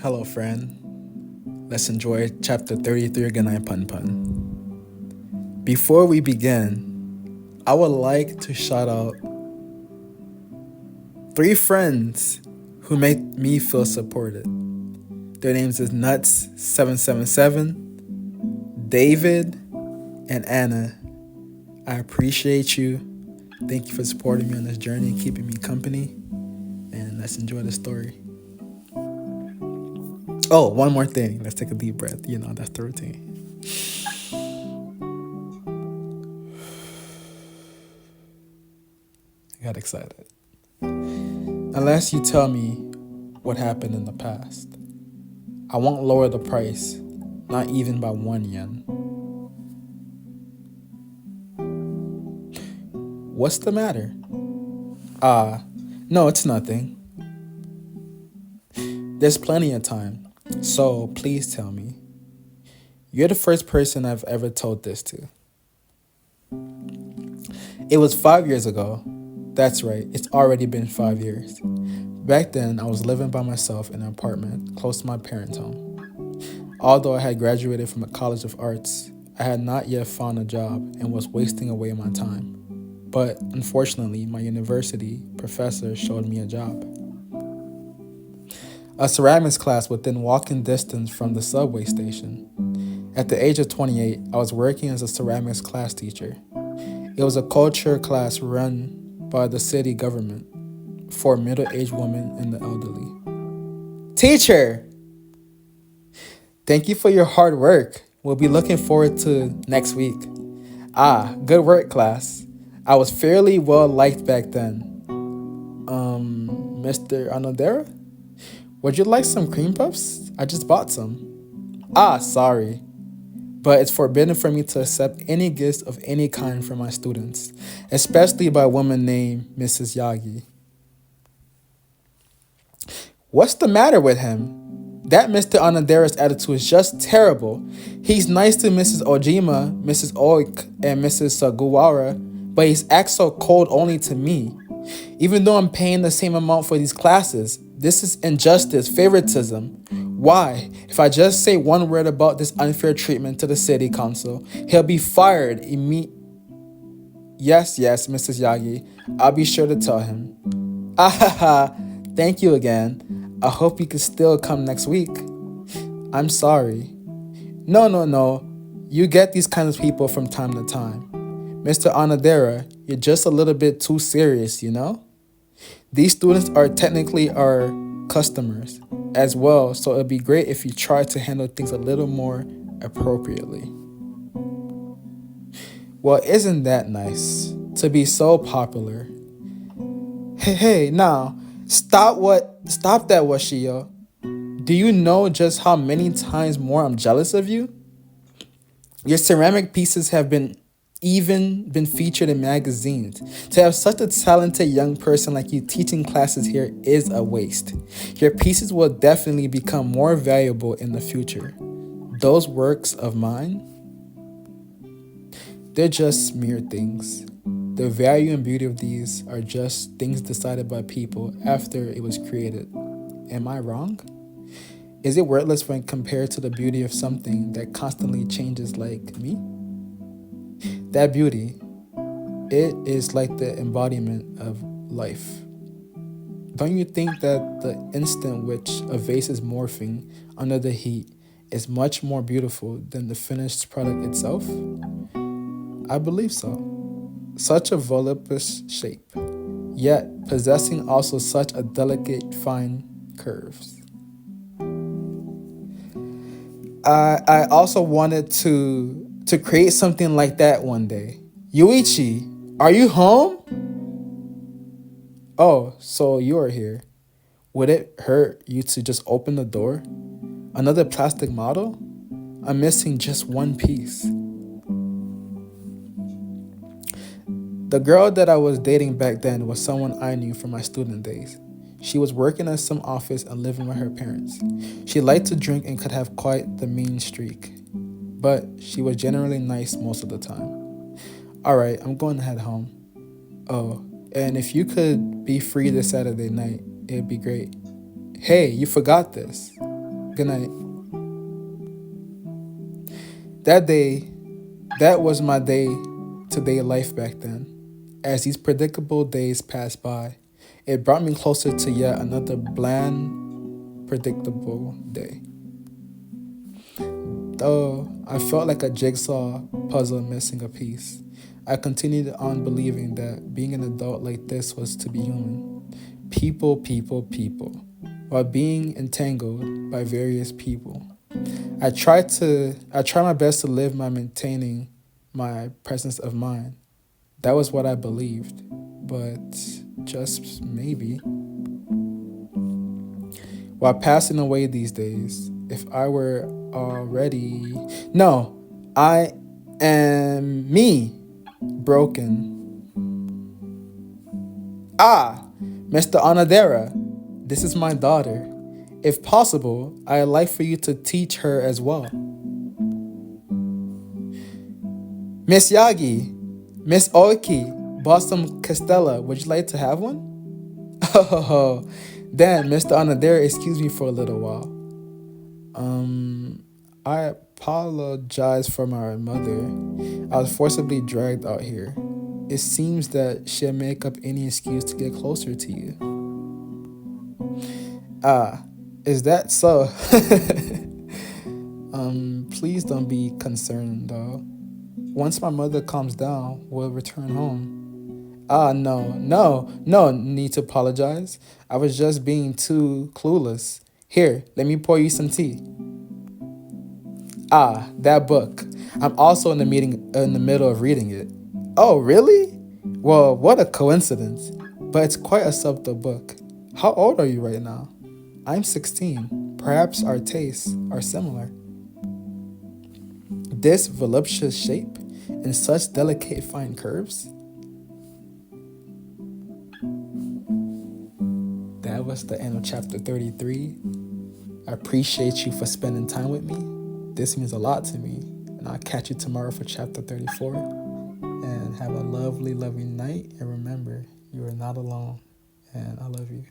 Hello, friend. Let's enjoy chapter 33 of Goodnight, PunPun. Before we begin, I would like to shout out three friends who make me feel supported. Their names is Nuts777, David, and Anna. I appreciate you. Thank you for supporting me on this journey and keeping me company. And let's enjoy the story. Oh, one more thing. Let's take a deep breath. That's the routine. I got excited. Unless you tell me what happened in the past, I won't lower the price, not even by 1 yen. What's the matter? No, it's nothing. There's plenty of time, so please tell me. You're the first person I've ever told this to. It was 5 years ago. That's right, it's already been 5 years. Back then, I was living by myself in an apartment close to my parents' home. Although I had graduated from a college of arts, I had not yet found a job and was wasting away my time. But unfortunately, my university professor showed me a job. A ceramics class within walking distance from the subway station. At the age of 28, I was working as a ceramics class teacher. It was a culture class run by the city government for middle-aged women and the elderly. Teacher! Thank you for your hard work. We'll be looking forward to next week. Good work, class. I was fairly well liked back then. Mr. Anodera? Would you like some cream puffs? I just bought some. Sorry. But it's forbidden for me to accept any gifts of any kind from my students, especially by a woman named Mrs. Yagi. What's the matter with him? That Mr. Anodera's attitude is just terrible. He's nice to Mrs. Ojima, Mrs. Oik, and Mrs. Saguwara, but he's acts so cold only to me. Even though I'm paying the same amount for these classes, this is injustice, favoritism. Why? If I just say one word about this unfair treatment to the city council, he'll be fired Yes, Mrs. Yagi. I'll be sure to tell him. Thank you again. I hope you can still come next week. I'm sorry. No. You get these kinds of people from time to time. Mr. Anodera, you're just a little bit too serious, you know? These students are technically our customers as well, so it'd be great if you try to handle things a little more appropriately. Well, isn't that nice to be so popular? Hey, now, stop that, Washio. Do you know just how many times more I'm jealous of you? Your ceramic pieces have been featured in magazines. To have such a talented young person like you teaching classes here is a waste. Your pieces will definitely become more valuable in the future. Those works of mine, they're just mere things. The value and beauty of these are just things decided by people after it was created. Am I wrong? Is it worthless when compared to the beauty of something that constantly changes like me? That beauty, it is like the embodiment of life. Don't you think that the instant which a vase is morphing under the heat is much more beautiful than the finished product itself? I believe so. Such a voluptuous shape, yet possessing also such a delicate fine curves. I also wanted to create something like that one day. Yuichi, are you home? Oh, so you are here. Would it hurt you to just open the door? Another plastic model? I'm missing just one piece. The girl that I was dating back then was someone I knew from my student days. She was working at some office and living with her parents. She liked to drink and could have quite the mean streak, but she was generally nice most of the time. Alright, I'm going to head home. Oh, and if you could be free this Saturday night, it'd be great. Hey, you forgot this. Good night. That day, that was my day to day life back then. As these predictable days passed by, it brought me closer to yet another bland, predictable day. Though I felt like a jigsaw puzzle missing a piece, I continued on believing that being an adult like this was to be human. People, people, people, while being entangled by various people. I try my best to live by maintaining my presence of mind. That was what I believed. But just maybe, while passing away these days, if I were already. No, I am me, broken. Ah, Mr. Onodera, this is my daughter. If possible, I'd like for you to teach her as well. Miss Yagi, Miss Oki, bought some Castella. Would you like to have one? Oh, then, Mr. Onodera, excuse me for a little while. I apologize for my mother. I was forcibly dragged out here. It seems that she'll make up any excuse to get closer to you. Ah, is that so? Please don't be concerned though. Once my mother calms down, we'll return home. Ah, no need to apologize. I was just being too clueless. Here, let me pour you some tea. Ah, that book. I'm also in the middle of reading it. Oh, really? Well, what a coincidence. But it's quite a subtle book. How old are you right now? I'm 16. Perhaps our tastes are similar. This voluptuous shape and such delicate fine curves. That was the end of chapter 33. I appreciate you for spending time with me. This means a lot to me. And I'll catch you tomorrow for chapter 34. And have a lovely, lovely night. And remember, you are not alone. And I love you.